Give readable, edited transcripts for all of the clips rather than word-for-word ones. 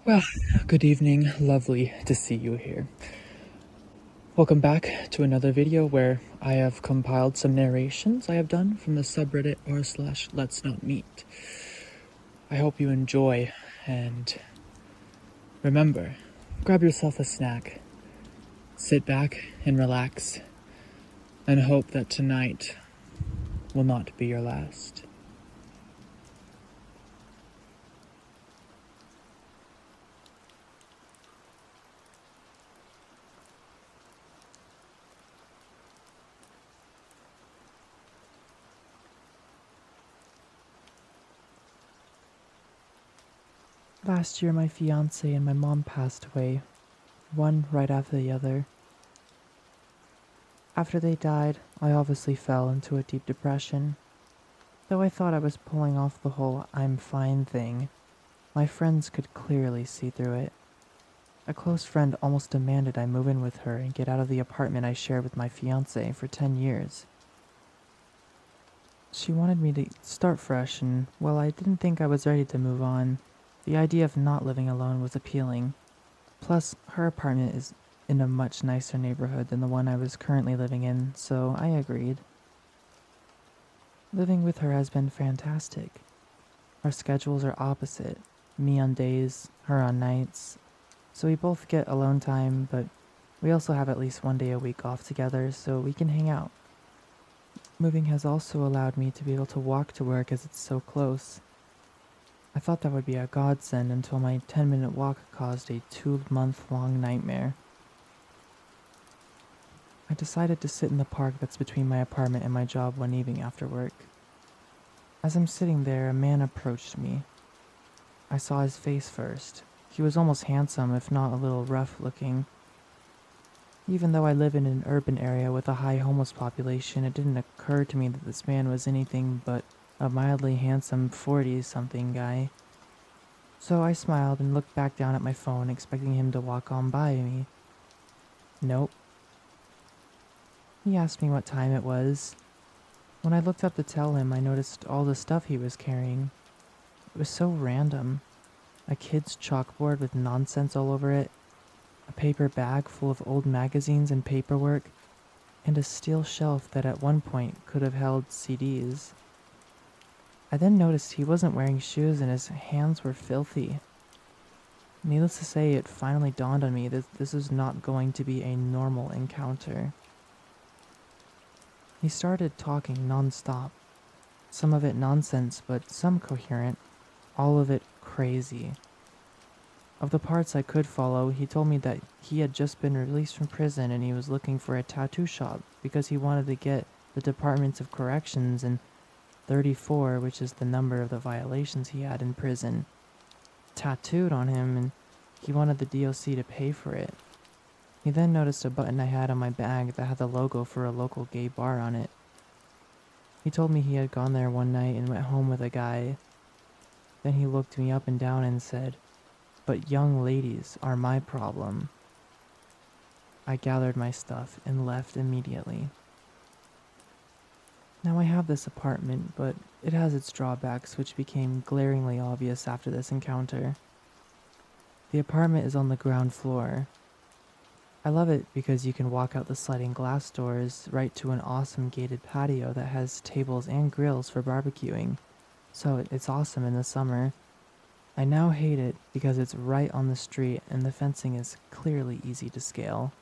Well, good evening. Lovely to see you here. Welcome back to another video where I have compiled some narrations I have done from the subreddit r/ Let's Not Meet. I hope you enjoy, and remember, grab yourself a snack, sit back and relax, and hope that tonight will not be your last. Last year, my fiance and my mom passed away, one right after the other. After they died, I obviously fell into a deep depression. Though I thought I was pulling off the whole I'm fine thing, my friends could clearly see through it. A close friend almost demanded I move in with her and get out of the apartment I shared with my fiance for 10 years. She wanted me to start fresh, and while I didn't think I was ready to move on, the idea of not living alone was appealing. Plus, her apartment is in a much nicer neighborhood than the one I was currently living in, so I agreed. Living with her has been fantastic. Our schedules are opposite, me on days, her on nights, so we both get alone time, but we also have at least one day a week off together so we can hang out. Moving has also allowed me to be able to walk to work as it's so close. I thought that would be a godsend until my 10-minute walk caused a 2-month-long nightmare. I decided to sit in the park that's between my apartment and my job one evening after work. As I'm sitting there, a man approached me. I saw his face first. He was almost handsome, if not a little rough looking. Even though I live in an urban area with a high homeless population, it didn't occur to me that this man was anything but a mildly handsome 40-something guy. So I smiled and looked back down at my phone, expecting him to walk on by me. Nope. He asked me what time it was. When I looked up to tell him, I noticed all the stuff he was carrying. It was so random. A kid's chalkboard with nonsense all over it, a paper bag full of old magazines and paperwork, and a steel shelf that at one point could have held CDs. I then noticed he wasn't wearing shoes and his hands were filthy. Needless to say, it finally dawned on me that this was not going to be a normal encounter. He started talking non-stop. Some of it nonsense, but some coherent. All of it crazy. Of the parts I could follow, he told me that he had just been released from prison and he was looking for a tattoo shop because he wanted to get the Department of Corrections and 34, which is the number of the violations he had in prison, tattooed on him, and he wanted the DOC to pay for it. He then noticed a button I had on my bag that had the logo for a local gay bar on it. He told me he had gone there one night and went home with a guy. Then he looked me up and down and said, "But young ladies are my problem." I gathered my stuff and left immediately. Now I have this apartment, but it has its drawbacks which became glaringly obvious after this encounter. The apartment is on the ground floor. I love it because you can walk out the sliding glass doors right to an awesome gated patio that has tables and grills for barbecuing, so it's awesome in the summer. I now hate it because it's right on the street and the fencing is clearly easy to scale.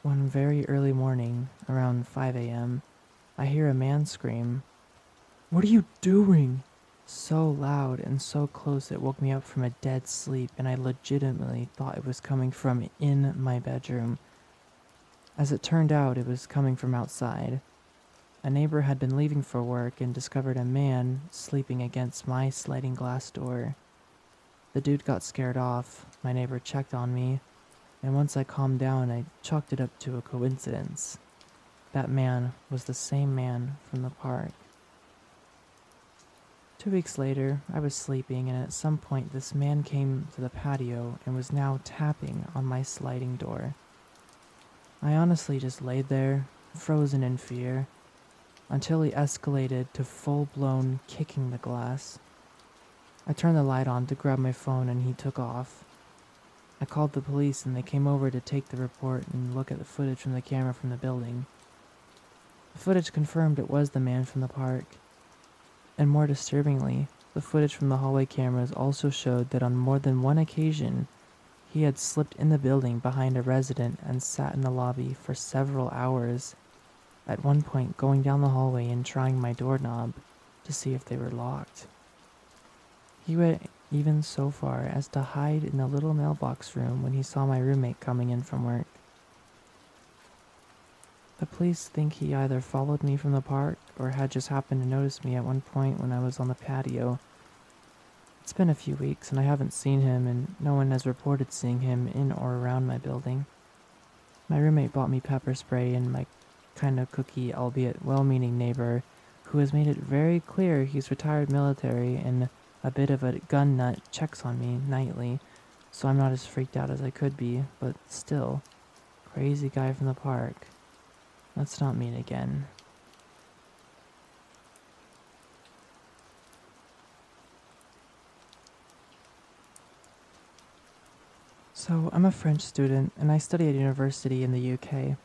One very early morning, around 5 a.m., I hear a man scream, "What are you doing?" So loud and so close it woke me up from a dead sleep, and I legitimately thought it was coming from in my bedroom. As it turned out, it was coming from outside. A neighbor had been leaving for work and discovered a man sleeping against my sliding glass door. The dude got scared off, my neighbor checked on me, and once I calmed down, I chalked it up to a coincidence. That man was the same man from the park. 2 weeks later, I was sleeping, and at some point this man came to the patio and was now tapping on my sliding door. I honestly just laid there, frozen in fear, until he escalated to full-blown kicking the glass. I turned the light on to grab my phone and he took off. I called the police and they came over to take the report and look at the footage from the camera from the building. The footage confirmed it was the man from the park. And more disturbingly, the footage from the hallway cameras also showed that on more than one occasion, he had slipped in the building behind a resident and sat in the lobby for several hours, at one point going down the hallway and trying my doorknob to see if they were locked. He went even so far as to hide in the little mailbox room when he saw my roommate coming in from work. The police think he either followed me from the park or had just happened to notice me at one point when I was on the patio. It's been a few weeks and I haven't seen him, and no one has reported seeing him in or around my building. My roommate bought me pepper spray, and my kind of cookie, albeit well-meaning neighbor, who has made it very clear he's retired military and a bit of a gun nut, checks on me nightly, so I'm not as freaked out as I could be, but still, crazy guy from the park. Let's not meet again. So, I'm a French student and I study at a university in the UK.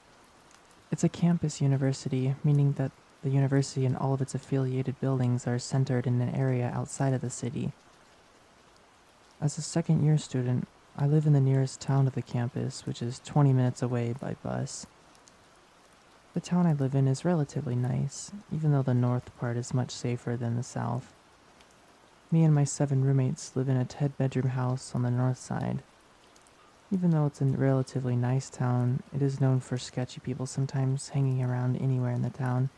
It's a campus university, meaning that the university and all of its affiliated buildings are centered in an area outside of the city. As a second year student, I live in the nearest town to the campus, which is 20 minutes away by bus. The town I live in is relatively nice, even though the north part is much safer than the south. Me and my 7 roommates live in a 10-bedroom house on the north side. Even though it's a relatively nice town, it is known for sketchy people sometimes hanging around anywhere in the town,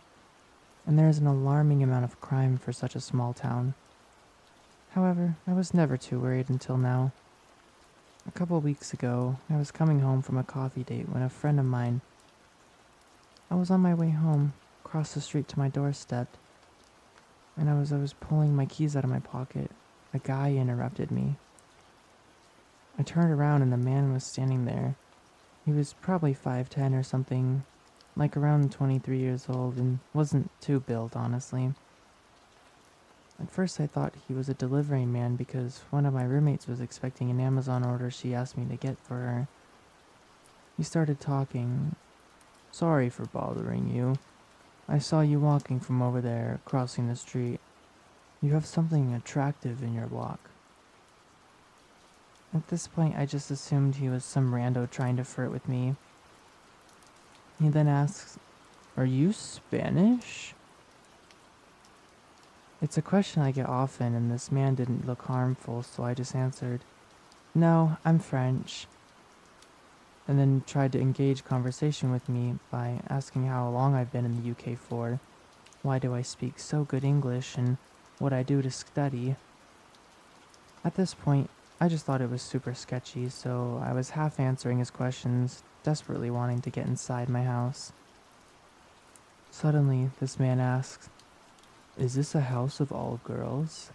and there is an alarming amount of crime for such a small town. However, I was never too worried until now. A couple weeks ago, I was coming home from a coffee date when a friend of mine. I was on my way home, across the street to my doorstep, and as I was pulling my keys out of my pocket, a guy interrupted me. I turned around and the man was standing there. He was probably 5'10" or something, like around 23 years old, and wasn't too built, honestly. At first I thought he was a delivery man because one of my roommates was expecting an Amazon order she asked me to get for her. He started talking. "Sorry for bothering you. I saw you walking from over there, crossing the street. You have something attractive in your walk." At this point, I just assumed he was some rando trying to flirt with me. He then asks, "Are you Spanish?" It's a question I get often, and this man didn't look harmful, so I just answered, "No, I'm French," and then tried to engage conversation with me by asking how long I've been in the UK for, why do I speak so good English, and what I do to study. At this point, I just thought it was super sketchy, so I was half answering his questions, desperately wanting to get inside my house. Suddenly, this man asks, "Is this a house of all girls?"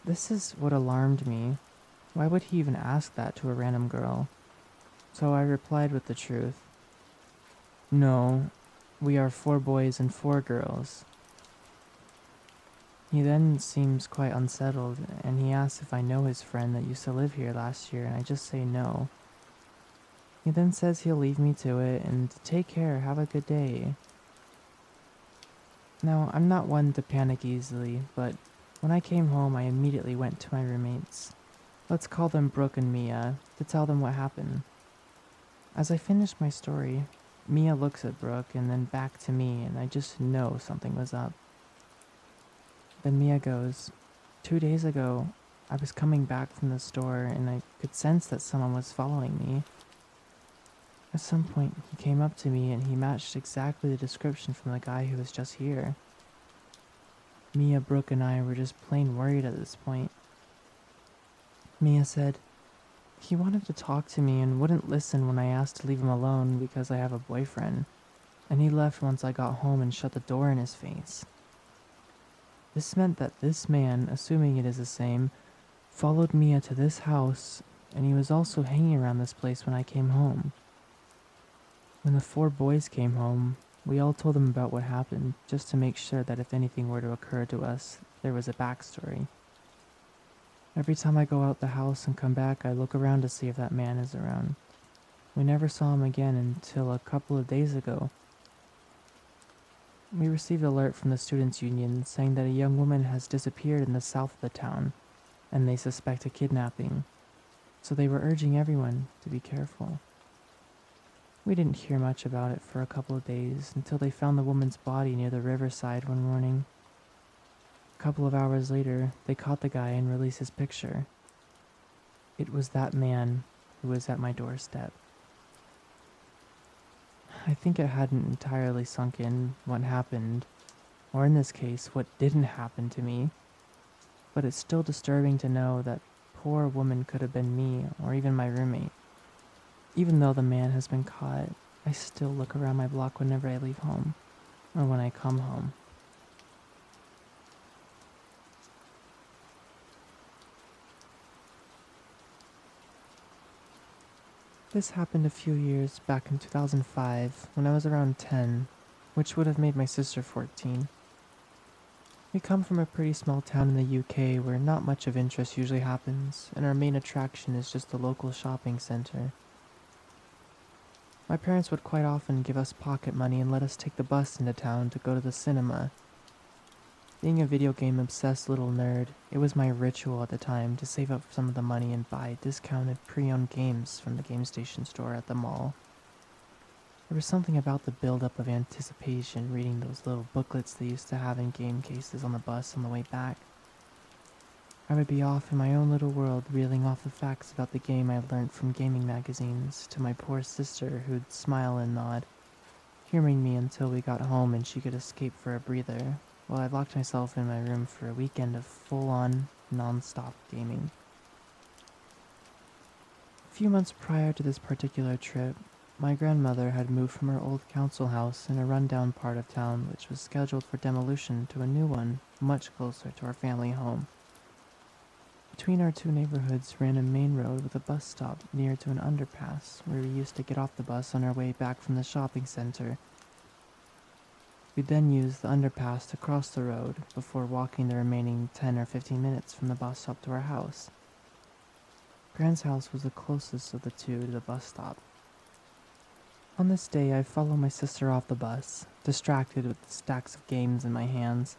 This is what alarmed me. Why would he even ask that to a random girl? So I replied with the truth. "No, we are 4 boys and 4 girls." He then seems quite unsettled, and he asks if I know his friend that used to live here last year, and I just say no. He then says he'll leave me to it, and take care, have a good day. Now, I'm not one to panic easily, but when I came home, I immediately went to my roommates. Let's call them Brooke and Mia, to tell them what happened. As I finished my story, Mia looks at Brooke and then back to me, and I just know something was up. Then Mia goes, 2 days ago, I was coming back from the store and I could sense that someone was following me. At some point, he came up to me and he matched exactly the description from the guy who was just here. Mia, Brooke, and I were just plain worried at this point. Mia said, "He wanted to talk to me and wouldn't listen when I asked to leave him alone because I have a boyfriend, and he left once I got home and shut the door in his face." This meant that this man, assuming it is the same, followed Mia to this house, and he was also hanging around this place when I came home. When the 4 boys came home, we all told them about what happened, just to make sure that if anything were to occur to us, there was a backstory. Every time I go out the house and come back, I look around to see if that man is around. We never saw him again until a couple of days ago. We received an alert from the students' union saying that a young woman has disappeared in the south of the town, and they suspect a kidnapping, so they were urging everyone to be careful. We didn't hear much about it for a couple of days until they found the woman's body near the riverside one morning. A couple of hours later, they caught the guy and released his picture. It was that man who was at my doorstep. I think it hadn't entirely sunk in what happened, or in this case, what didn't happen to me, but it's still disturbing to know that poor woman could have been me or even my roommate. Even though the man has been caught, I still look around my block whenever I leave home, or when I come home. This happened a few years back in 2005 when I was around 10, which would have made my sister 14. We come from a pretty small town in the UK where not much of interest usually happens, and our main attraction is just the local shopping center. My parents would quite often give us pocket money and let us take the bus into town to go to the cinema. Being a video game obsessed little nerd, it was my ritual at the time to save up some of the money and buy discounted pre-owned games from the game station store at the mall. There was something about the build-up of anticipation reading those little booklets they used to have in game cases on the bus on the way back. I would be off in my own little world reeling off the facts about the game I learned from gaming magazines to my poor sister who'd smile and nod, hearing me until we got home and she could escape for a breather, while I locked myself in my room for a weekend of full-on, non-stop gaming. A few months prior to this particular trip, my grandmother had moved from her old council house in a rundown part of town which was scheduled for demolition to a new one much closer to our family home. Between our two neighborhoods ran a main road with a bus stop near to an underpass where we used to get off the bus on our way back from the shopping center. We'd then use the underpass to cross the road before walking the remaining 10 or 15 minutes from the bus stop to our house. Grand's house was the closest of the two to the bus stop. On this day, I follow my sister off the bus, distracted with the stacks of games in my hands,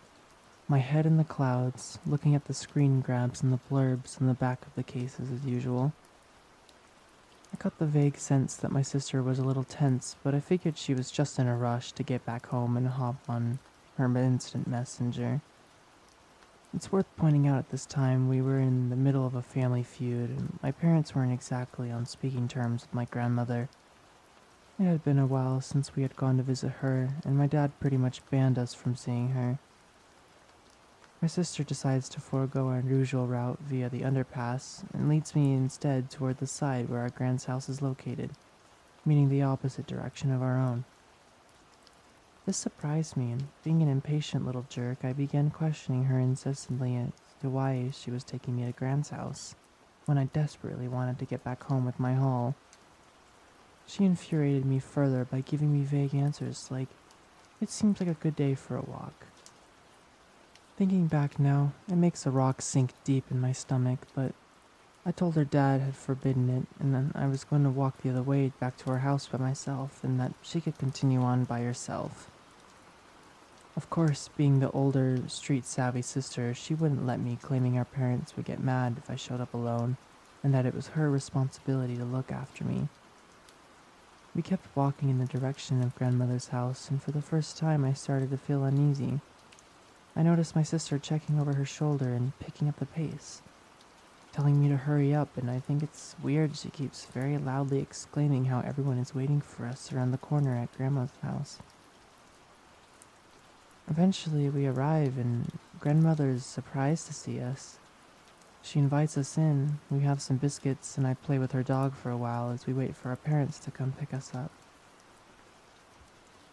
my head in the clouds, looking at the screen grabs and the blurbs in the back of the cases as usual. I got the vague sense that my sister was a little tense, but I figured she was just in a rush to get back home and hop on her instant messenger. It's worth pointing out at this time we were in the middle of a family feud, and my parents weren't exactly on speaking terms with my grandmother. It had been a while since we had gone to visit her, and my dad pretty much banned us from seeing her. My sister decides to forego our usual route via the underpass and leads me instead toward the side where our grand's house is located, meaning the opposite direction of our own. This surprised me, and being an impatient little jerk, I began questioning her incessantly as to why she was taking me to Grand's house, when I desperately wanted to get back home with my haul. She infuriated me further by giving me vague answers like, "It seems like a good day for a walk." Thinking back now, it makes a rock sink deep in my stomach, but I told her Dad had forbidden it, and that I was going to walk the other way back to her house by myself, and that she could continue on by herself. Of course, being the older, street-savvy sister, she wouldn't let me, claiming our parents would get mad if I showed up alone, and that it was her responsibility to look after me. We kept walking in the direction of Grandmother's house, and for the first time I started to feel uneasy. I noticed my sister checking over her shoulder and picking up the pace, telling me to hurry up, and I think it's weird she keeps very loudly exclaiming how everyone is waiting for us around the corner at Grandma's house. Eventually we arrive, and Grandmother is surprised to see us. She invites us in, we have some biscuits, and I play with her dog for a while as we wait for our parents to come pick us up.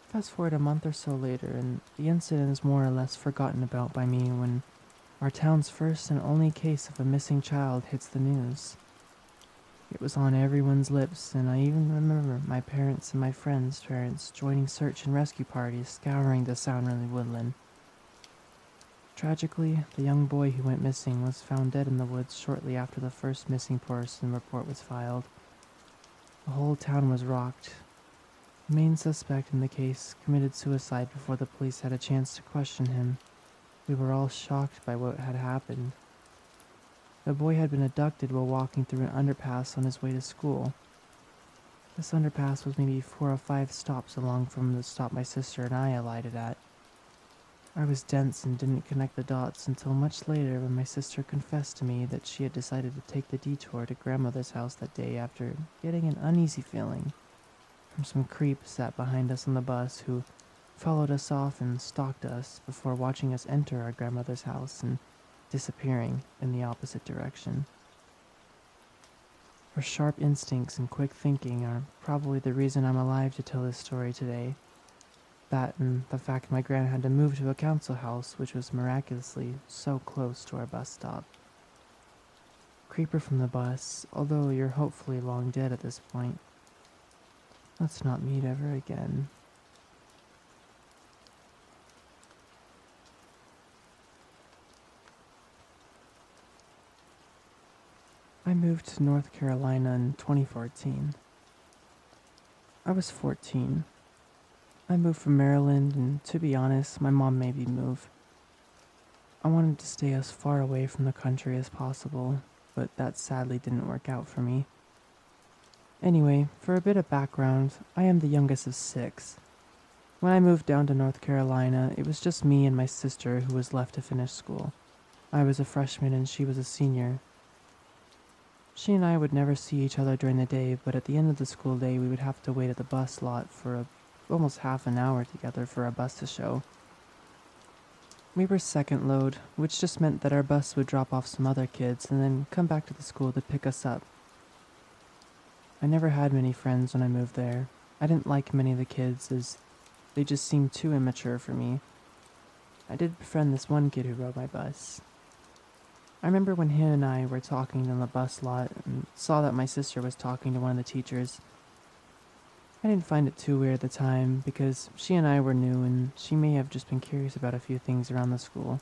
Fast forward a month or so later, and the incident is more or less forgotten about by me when our town's first and only case of a missing child hits the news. It was on everyone's lips, and I even remember my parents and my friends' parents joining search and rescue parties scouring the surrounding woodland. Tragically, the young boy who went missing was found dead in the woods shortly after the first missing person report was filed. The whole town was rocked. The main suspect in the case committed suicide before the police had a chance to question him. We were all shocked by what had happened. The boy had been abducted while walking through an underpass on his way to school. This underpass was maybe 4 or 5 stops along from the stop my sister and I alighted at. I was dense and didn't connect the dots until much later when my sister confessed to me that she had decided to take the detour to grandmother's house that day after getting an uneasy feeling from some creep sat behind us on the bus who followed us off and stalked us before watching us enter our grandmother's house and disappearing in the opposite direction. Her sharp instincts and quick thinking are probably the reason I'm alive to tell this story today. That and the fact my gran had to move to a council house which was miraculously so close to our bus stop. Creeper from the bus, although you're hopefully long dead at this point. Let's not meet ever again. I moved to North Carolina in 2014. I was 14. I moved from Maryland, and to be honest, my mom made me move. I wanted to stay as far away from the country as possible, but that sadly didn't work out for me. Anyway, for a bit of background, I am the youngest of 6. When I moved down to North Carolina, it was just me and my sister who was left to finish school. I was a freshman and she was a senior. She and I would never see each other during the day, but at the end of the school day, we would have to wait at the bus lot for almost half an hour together for a bus to show. We were second load, which just meant that our bus would drop off some other kids and then come back to the school to pick us up. I never had many friends when I moved there. I didn't like many of the kids as they just seemed too immature for me. I did befriend this one kid who rode my bus. I remember when him and I were talking on the bus lot and saw that my sister was talking to one of the teachers. I didn't find it too weird at the time because she and I were new and she may have just been curious about a few things around the school.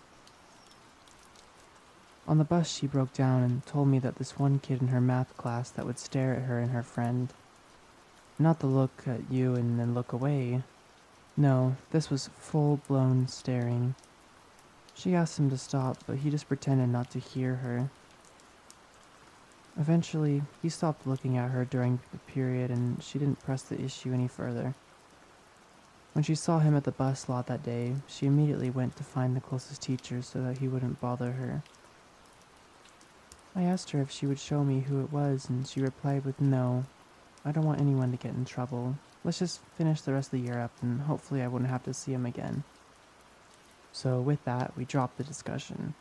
On the bus she broke down and told me that this one kid in her math class that would stare at her and her friend. Not the look at you and then look away. No, this was full-blown staring. She asked him to stop, but he just pretended not to hear her. Eventually, he stopped looking at her during the period and she didn't press the issue any further. When she saw him at the bus lot that day, she immediately went to find the closest teacher so that he wouldn't bother her. I asked her if she would show me who it was and she replied with no. I don't want anyone to get in trouble. Let's just finish the rest of the year up and hopefully I wouldn't have to see him again. So with that, we dropped the discussion.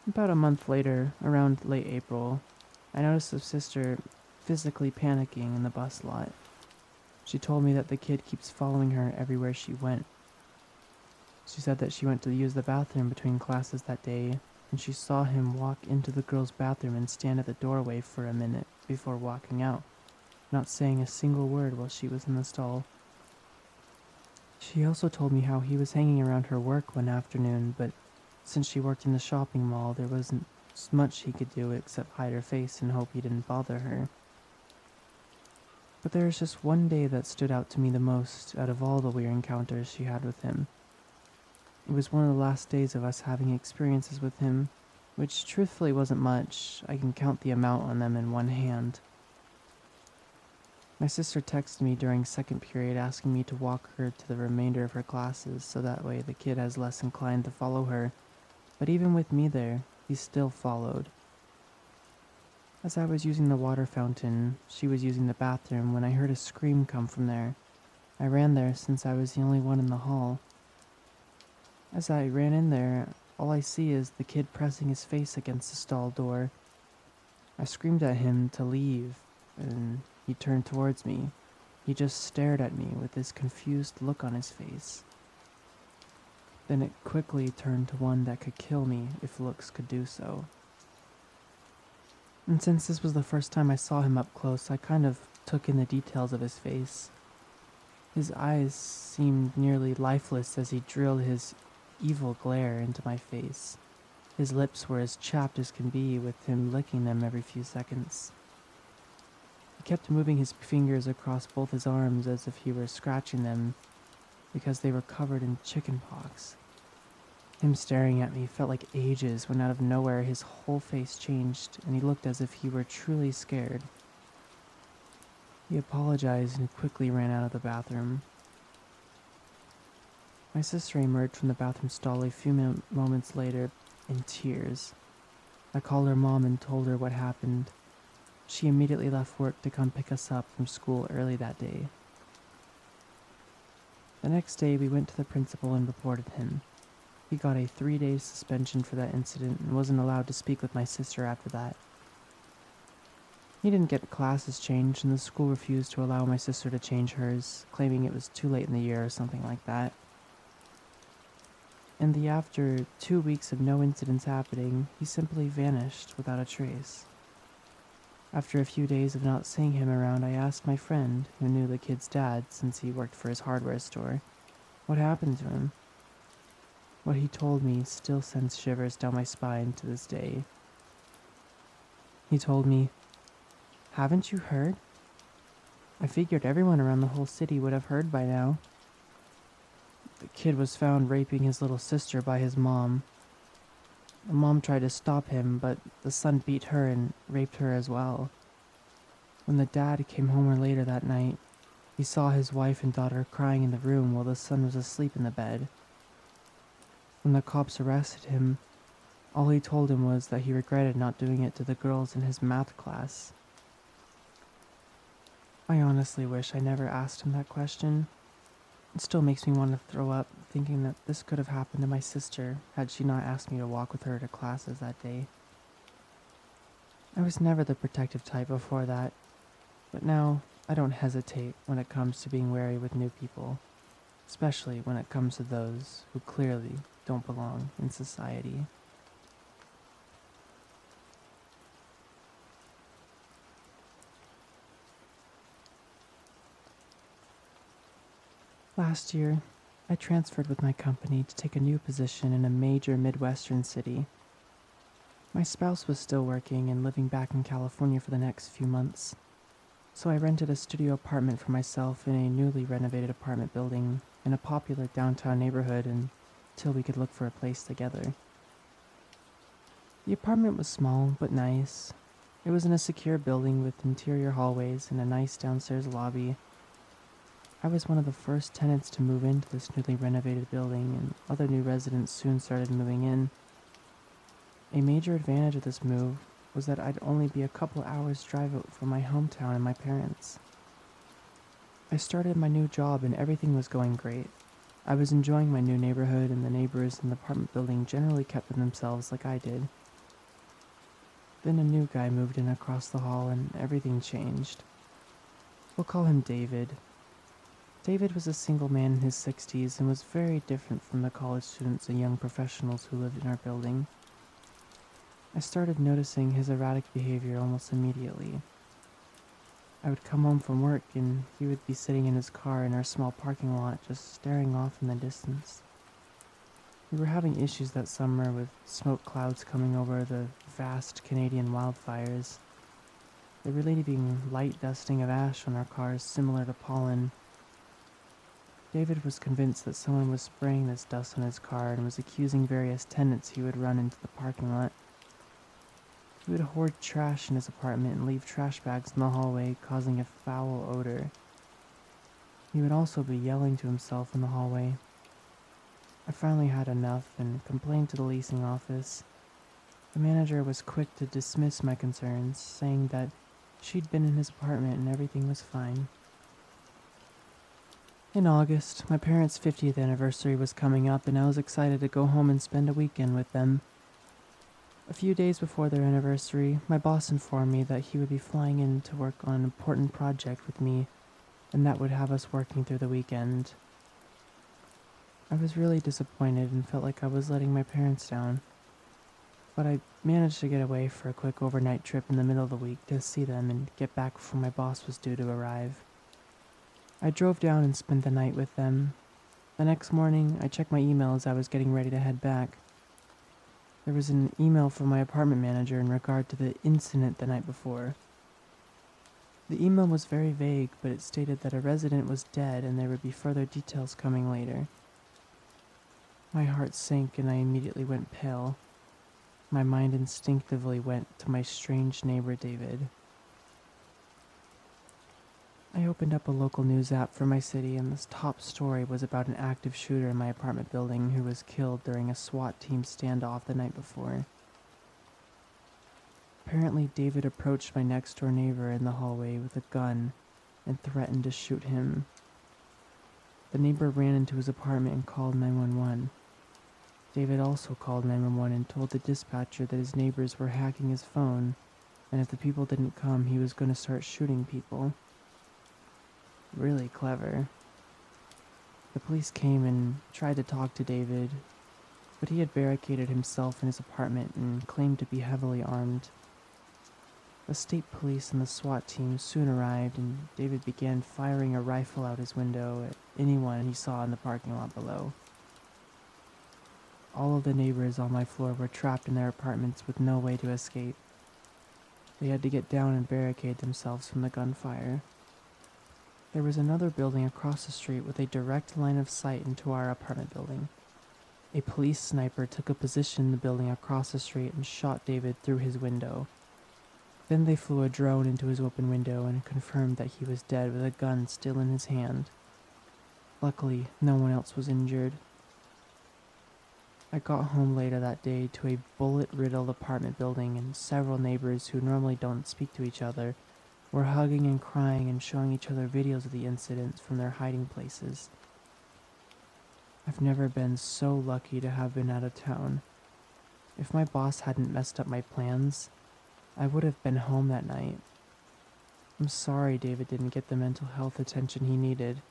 About a month later, around late April, I noticed her sister physically panicking in the bus lot. She told me that the kid keeps following her everywhere she went. She said that she went to use the bathroom between classes that day, and she saw him walk into the girls' bathroom and stand at the doorway for a minute before walking out, not saying a single word while she was in the stall. She also told me how he was hanging around her work one afternoon, but since she worked in the shopping mall, there wasn't much he could do except hide her face and hope he didn't bother her. But there was just one day that stood out to me the most out of all the weird encounters she had with him. It was one of the last days of us having experiences with him, which truthfully wasn't much. I can count the amount on them in one hand. My sister texted me during second period asking me to walk her to the remainder of her classes so that way the kid has less inclined to follow her, but even with me there, he still followed. As I was using the water fountain, she was using the bathroom when I heard a scream come from there. I ran there since I was the only one in the hall. As I ran in there, all I see is the kid pressing his face against the stall door. I screamed at him to leave, and he turned towards me. He just stared at me with this confused look on his face. Then it quickly turned to one that could kill me if looks could do so. And since this was the first time I saw him up close, I kind of took in the details of his face. His eyes seemed nearly lifeless as he drilled his evil glare into my face. His lips were as chapped as can be, with him licking them every few seconds. He kept moving his fingers across both his arms as if he were scratching them because they were covered in chicken pox. Him staring at me felt like ages when out of nowhere his whole face changed and he looked as if he were truly scared. He apologized and quickly ran out of the bathroom. My sister emerged from the bathroom stall a few moments later in tears. I called her mom and told her what happened. She immediately left work to come pick us up from school early that day. The next day we went to the principal and reported him. He got a 3-day suspension for that incident and wasn't allowed to speak with my sister after that. He didn't get classes changed, and the school refused to allow my sister to change hers, claiming it was too late in the year or something like that. And after 2 weeks of no incidents happening, he simply vanished without a trace. After a few days of not seeing him around, I asked my friend, who knew the kid's dad since he worked for his hardware store, what happened to him. What he told me still sends shivers down my spine to this day. He told me, "Haven't you heard? I figured everyone around the whole city would have heard by now. The kid was found raping his little sister by his mom. The mom tried to stop him, but the son beat her and raped her as well. When the dad came home later that night, he saw his wife and daughter crying in the room while the son was asleep in the bed. When the cops arrested him, all he told him was that he regretted not doing it to the girls in his math class." I honestly wish I never asked him that question. It still makes me want to throw up, thinking that this could have happened to my sister had she not asked me to walk with her to classes that day. I was never the protective type before that, but now I don't hesitate when it comes to being wary with new people, especially when it comes to those who clearly don't belong in society. Last year, I transferred with my company to take a new position in a major Midwestern city. My spouse was still working and living back in California for the next few months, so I rented a studio apartment for myself in a newly renovated apartment building in a popular downtown neighborhood until we could look for a place together. The apartment was small but nice. It was in a secure building with interior hallways and a nice downstairs lobby. I was one of the first tenants to move into this newly renovated building, and other new residents soon started moving in. A major advantage of this move was that I'd only be a couple hours drive out from my hometown and my parents. I started my new job and everything was going great. I was enjoying my new neighborhood, and the neighbors in the apartment building generally kept to themselves like I did. Then a new guy moved in across the hall and everything changed. We'll call him David. David was a single man in his 60s and was very different from the college students and young professionals who lived in our building. I started noticing his erratic behavior almost immediately. I would come home from work and he would be sitting in his car in our small parking lot just staring off in the distance. We were having issues that summer with smoke clouds coming over the vast Canadian wildfires. There were leaving light dusting of ash on our cars similar to pollen. David was convinced that someone was spraying this dust on his car and was accusing various tenants he would run into the parking lot. He would hoard trash in his apartment and leave trash bags in the hallway, causing a foul odor. He would also be yelling to himself in the hallway. I finally had enough and complained to the leasing office. The manager was quick to dismiss my concerns, saying that she'd been in his apartment and everything was fine. In August, my parents' 50th anniversary was coming up, and I was excited to go home and spend a weekend with them. A few days before their anniversary, my boss informed me that he would be flying in to work on an important project with me, and that would have us working through the weekend. I was really disappointed and felt like I was letting my parents down, but I managed to get away for a quick overnight trip in the middle of the week to see them and get back before my boss was due to arrive. I drove down and spent the night with them. The next morning, I checked my email as I was getting ready to head back. There was an email from my apartment manager in regard to the incident the night before. The email was very vague, but it stated that a resident was dead and there would be further details coming later. My heart sank and I immediately went pale. My mind instinctively went to my strange neighbor, David. I opened up a local news app for my city, and this top story was about an active shooter in my apartment building who was killed during a SWAT team standoff the night before. Apparently, David approached my next-door neighbor in the hallway with a gun and threatened to shoot him. The neighbor ran into his apartment and called 911. David also called 911 and told the dispatcher that his neighbors were hacking his phone, and if the people didn't come, he was going to start shooting people. Really clever. The police came and tried to talk to David, but he had barricaded himself in his apartment and claimed to be heavily armed. The state police and the SWAT team soon arrived, and David began firing a rifle out his window at anyone he saw in the parking lot below. All of the neighbors on my floor were trapped in their apartments with no way to escape. They had to get down and barricade themselves from the gunfire. There was another building across the street with a direct line of sight into our apartment building. A police sniper took a position in the building across the street and shot David through his window. Then they flew a drone into his open window and confirmed that he was dead with a gun still in his hand. Luckily, no one else was injured. I got home later that day to a bullet-riddled apartment building, and several neighbors who normally don't speak to each other were hugging and crying and showing each other videos of the incidents from their hiding places. I've never been so lucky to have been out of town. If my boss hadn't messed up my plans, I would have been home that night. I'm sorry David didn't get the mental health attention he needed,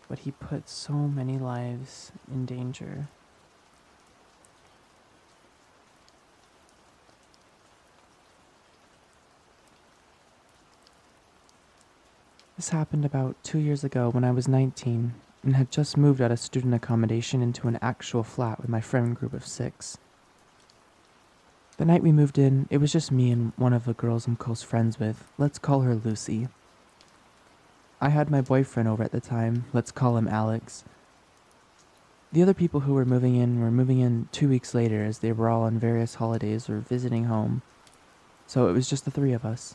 but he put so many lives in danger. This happened about 2 years ago when I was 19 and had just moved out of student accommodation into an actual flat with my friend group of 6. The night we moved in, it was just me and one of the girls I'm close friends with. Let's call her Lucy. I had my boyfriend over at the time. Let's call him Alex. The other people who were moving in 2 weeks later, as they were all on various holidays or visiting home. So it was just the 3 of us.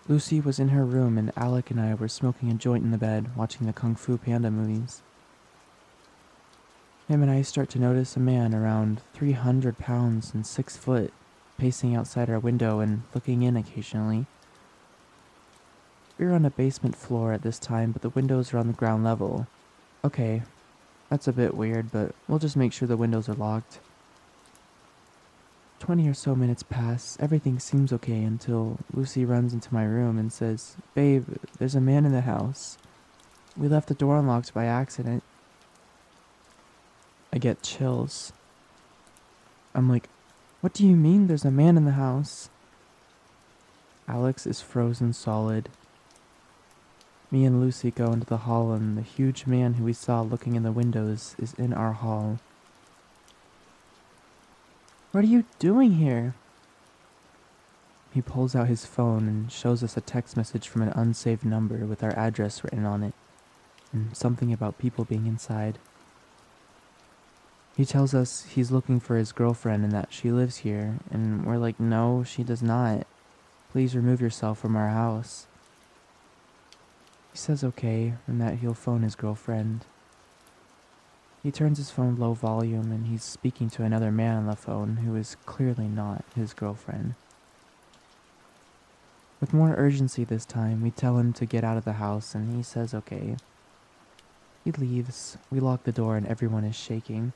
Lucy was in her room and Alec and I were smoking a joint in the bed, watching the Kung Fu Panda movies. Him and I start to notice a man around 300 pounds and 6 foot pacing outside our window and looking in occasionally. We were on a basement floor at this time, but the windows are on the ground level. Okay, that's a bit weird, but we'll just make sure the windows are locked. 20 or so minutes pass, everything seems okay until Lucy runs into my room and says, "Babe, there's a man in the house. We left the door unlocked by accident." I get chills. I'm like, "What do you mean there's a man in the house?" Alex is frozen solid. Me and Lucy go into the hall and the huge man who we saw looking in the windows is in our hall. "What are you doing here?" He pulls out his phone and shows us a text message from an unsaved number with our address written on it, and something about people being inside. He tells us he's looking for his girlfriend and that she lives here, and we're like, "No, she does not. Please remove yourself from our house." He says okay, and that he'll phone his girlfriend. He turns his phone low volume and he's speaking to another man on the phone who is clearly not his girlfriend. With more urgency this time, we tell him to get out of the house and he says okay. He leaves, we lock the door and everyone is shaking.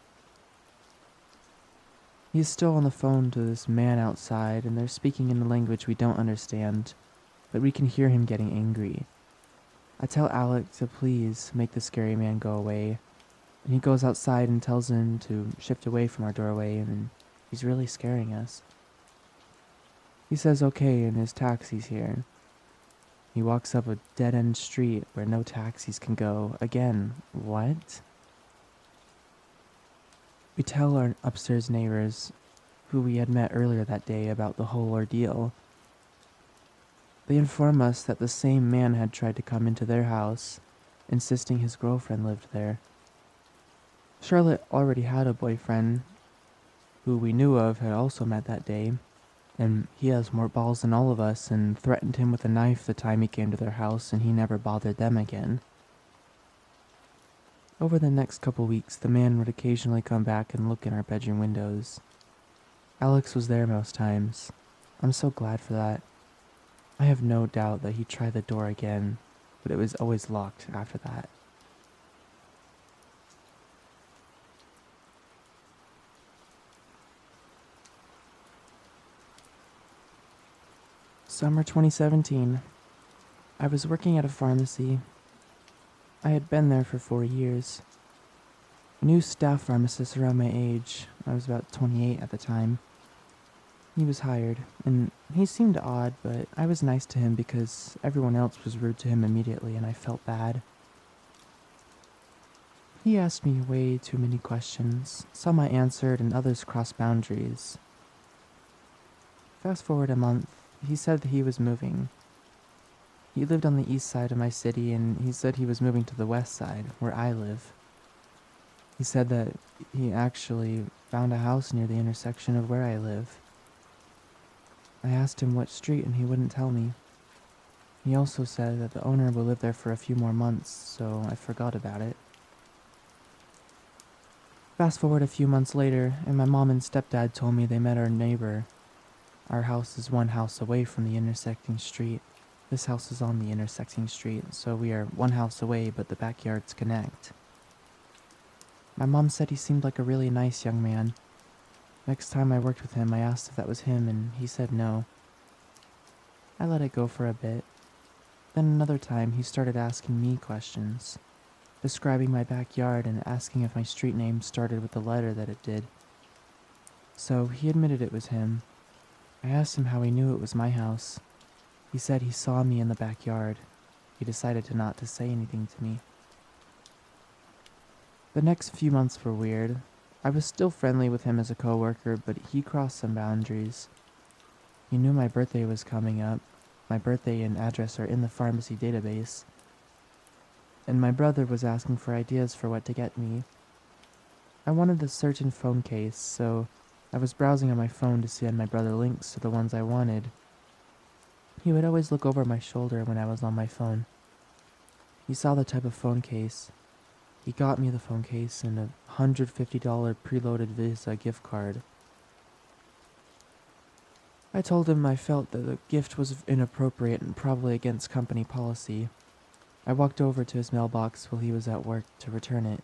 He's still on the phone to this man outside and they're speaking in a language we don't understand, but we can hear him getting angry. I tell Alec to please make the scary man go away, and he goes outside and tells him to shift away from our doorway, and he's really scaring us. He says okay and his taxi's here. He walks up a dead-end street where no taxis can go. Again, what? We tell our upstairs neighbors, who we had met earlier that day, about the whole ordeal. They inform us that the same man had tried to come into their house, insisting his girlfriend lived there. Charlotte already had a boyfriend, who we knew of had also met that day, and he has more balls than all of us and threatened him with a knife the time he came to their house, and he never bothered them again. Over the next couple weeks, the man would occasionally come back and look in our bedroom windows. Alex was there most times. I'm so glad for that. I have no doubt that he tried the door again, but it was always locked after that. Summer 2017. I was working at a pharmacy. I had been there for 4 years. A new staff pharmacist around my age. I was about 28 at the time. He was hired, and he seemed odd, but I was nice to him because everyone else was rude to him immediately, and I felt bad. He asked me way too many questions. Some I answered, and others crossed boundaries. Fast forward a month, he said that he was moving. He lived on the east side of my city, and he said he was moving to the west side, where I live. He said that he actually found a house near the intersection of where I live. I asked him what street, and he wouldn't tell me. He also said that the owner will live there for a few more months, so I forgot about it. Fast forward a few months later, and my mom and stepdad told me they met our neighbor. Our house is one house away from the intersecting street. This house is on the intersecting street, so we are one house away, but the backyards connect. My mom said he seemed like a really nice young man. Next time I worked with him, I asked if that was him, and he said no. I let it go for a bit. Then another time, he started asking me questions, describing my backyard and asking if my street name started with the letter that it did. So he admitted it was him. I asked him how he knew it was my house. He said he saw me in the backyard. He decided to not to say anything to me. The next few months were weird. I was still friendly with him as a coworker, but he crossed some boundaries. He knew my birthday was coming up. My birthday and address are in the pharmacy database. And my brother was asking for ideas for what to get me. I wanted a certain phone case, so I was browsing on my phone to send my brother links to the ones I wanted. He would always look over my shoulder when I was on my phone. He saw the type of phone case. He got me the phone case and a $150 preloaded Visa gift card. I told him I felt that the gift was inappropriate and probably against company policy. I walked over to his mailbox while he was at work to return it.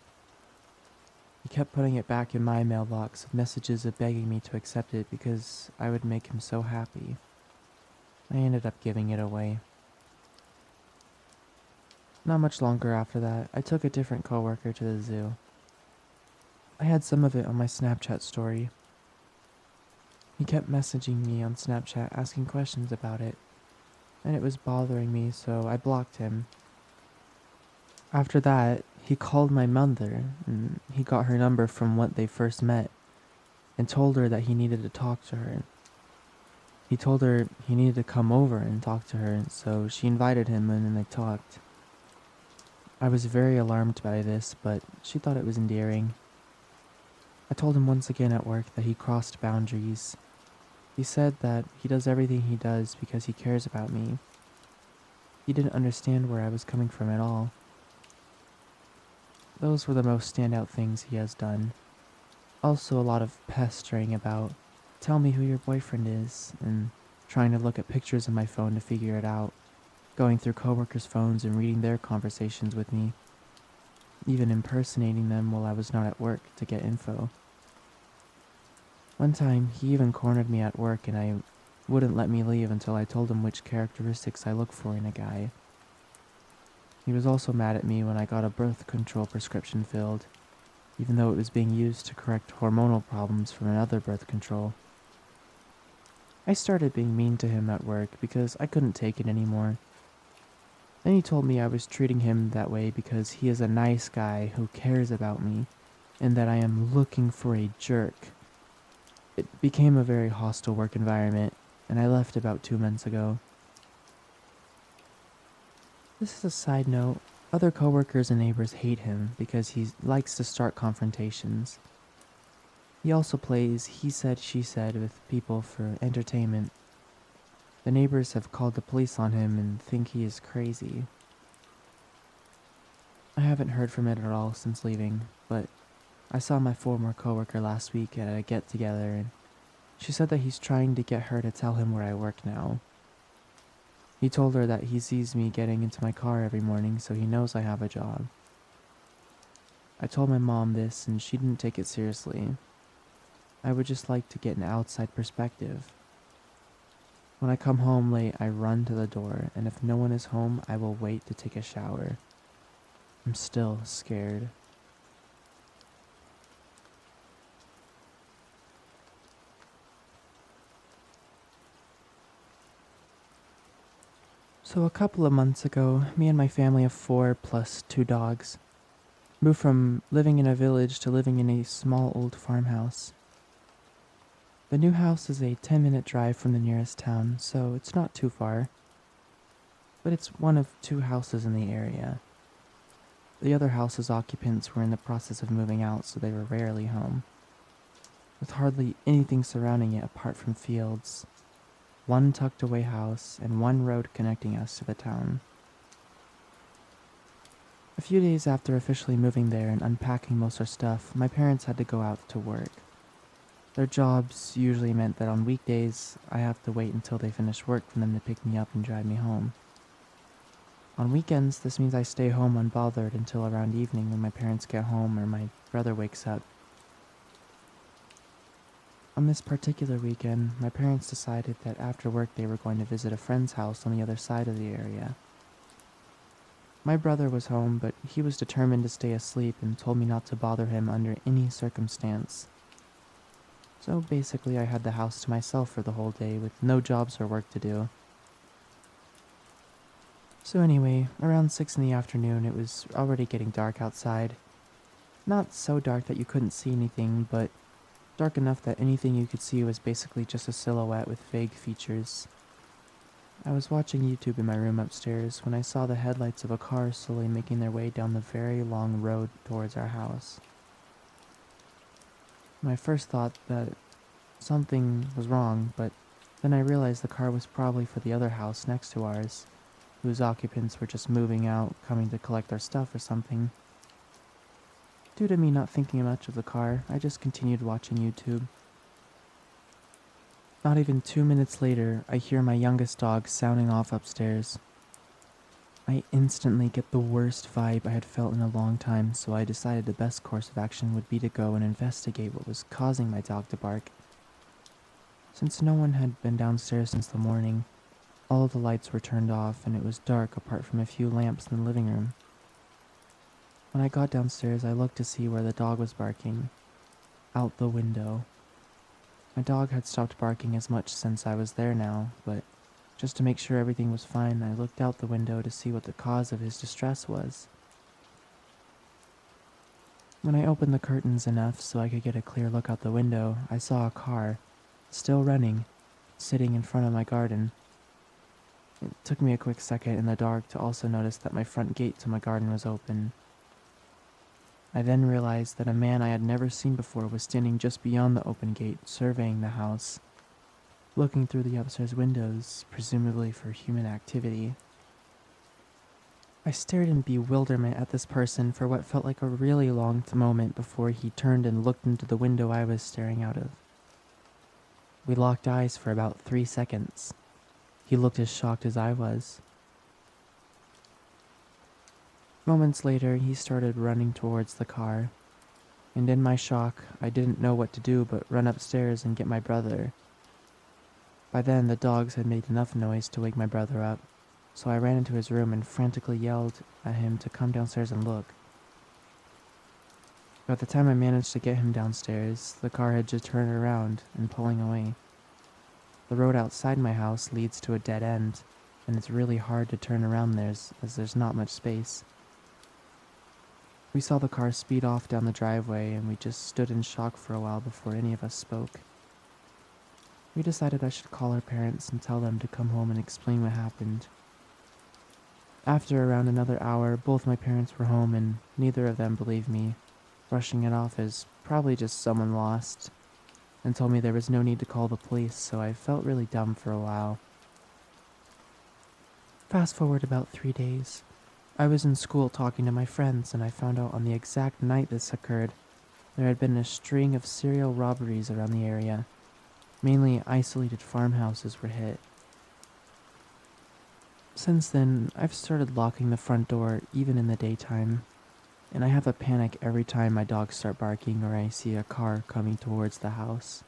He kept putting it back in my mailbox with messages of begging me to accept it because I would make him so happy. I ended up giving it away. Not much longer after that, I took a different coworker to the zoo. I had some of it on my Snapchat story. He kept messaging me on Snapchat asking questions about it, and it was bothering me, so I blocked him. After that, he called my mother, and he got her number from when they first met, and told her that he needed to talk to her. He told her he needed to come over and talk to her, so she invited him in and they talked. I was very alarmed by this, but she thought it was endearing. I told him once again at work that he crossed boundaries. He said that he does everything he does because he cares about me. He didn't understand where I was coming from at all. Those were the most standout things he has done. Also a lot of pestering about, tell me who your boyfriend is, and trying to look at pictures on my phone to figure it out, going through coworkers' phones and reading their conversations with me, even impersonating them while I was not at work to get info. One time, he even cornered me at work and I wouldn't let me leave until I told him which characteristics I look for in a guy. He was also mad at me when I got a birth control prescription filled, even though it was being used to correct hormonal problems from another birth control. I started being mean to him at work because I couldn't take it anymore. Then he told me I was treating him that way because he is a nice guy who cares about me, and that I am looking for a jerk. It became a very hostile work environment, and I left about 2 months ago. This is a side note. Other coworkers and neighbors hate him because he likes to start confrontations. He also plays he said, she said with people for entertainment. The neighbors have called the police on him and think he is crazy. I haven't heard from it at all since leaving, but I saw my former coworker last week at a get-together, and she said that he's trying to get her to tell him where I work now. He told her that he sees me getting into my car every morning, so he knows I have a job. I told my mom this, and she didn't take it seriously. I would just like to get an outside perspective. When I come home late, I run to the door, and if no one is home, I will wait to take a shower. I'm still scared. So a couple of months ago, me and my family of 4 plus 2 dogs moved from living in a village to living in a small old farmhouse. The new house is a 10-minute drive from the nearest town, so it's not too far. But it's one of 2 houses in the area. The other house's occupants were in the process of moving out, so they were rarely home. With hardly anything surrounding it apart from fields, one tucked away house, and one road connecting us to the town. A few days after officially moving there and unpacking most of our stuff, my parents had to go out to work. Their jobs usually meant that on weekdays, I have to wait until they finish work for them to pick me up and drive me home. On weekends, this means I stay home unbothered until around evening when my parents get home or my brother wakes up. On this particular weekend, my parents decided that after work they were going to visit a friend's house on the other side of the area. My brother was home, but he was determined to stay asleep and told me not to bother him under any circumstance. So basically I had the house to myself for the whole day with no jobs or work to do. So anyway, around 6 in the afternoon it was already getting dark outside. Not so dark that you couldn't see anything, but dark enough that anything you could see was basically just a silhouette with vague features. I was watching YouTube in my room upstairs when I saw the headlights of a car slowly making their way down the very long road towards our house. My first thought that something was wrong, but then I realized the car was probably for the other house next to ours, whose occupants were just moving out, coming to collect their stuff or something. Due to me not thinking much of the car, I just continued watching YouTube. Not even 2 minutes later, I hear my youngest dog sounding off upstairs. I instantly get the worst vibe I had felt in a long time, so I decided the best course of action would be to go and investigate what was causing my dog to bark. Since no one had been downstairs since the morning, all of the lights were turned off and it was dark apart from a few lamps in the living room. When I got downstairs, I looked to see where the dog was barking. Out the window. My dog had stopped barking as much since I was there now, but just to make sure everything was fine, I looked out the window to see what the cause of his distress was. When I opened the curtains enough so I could get a clear look out the window, I saw a car, still running, sitting in front of my garden. It took me a quick second in the dark to also notice that my front gate to my garden was open. I then realized that a man I had never seen before was standing just beyond the open gate, surveying the house, looking through the upstairs windows, presumably for human activity. I stared in bewilderment at this person for what felt like a really long moment before he turned and looked into the window I was staring out of. We locked eyes for about 3 seconds. He looked as shocked as I was. Moments later, he started running towards the car, and in my shock, I didn't know what to do but run upstairs and get my brother. By then, the dogs had made enough noise to wake my brother up, so I ran into his room and frantically yelled at him to come downstairs and look. By the time I managed to get him downstairs, the car had just turned around and pulling away. The road outside my house leads to a dead end, and it's really hard to turn around there as there's not much space. We saw the car speed off down the driveway, and we just stood in shock for a while before any of us spoke. We decided I should call our parents and tell them to come home and explain what happened. After around another hour, both my parents were home, and neither of them believed me, brushing it off as probably just someone lost, and told me there was no need to call the police, so I felt really dumb for a while. Fast forward about 3 days. I was in school talking to my friends, and I found out on the exact night this occurred, there had been a string of serial robberies around the area. Mainly isolated farmhouses were hit. Since then, I've started locking the front door even in the daytime, and I have a panic every time my dogs start barking or I see a car coming towards the house.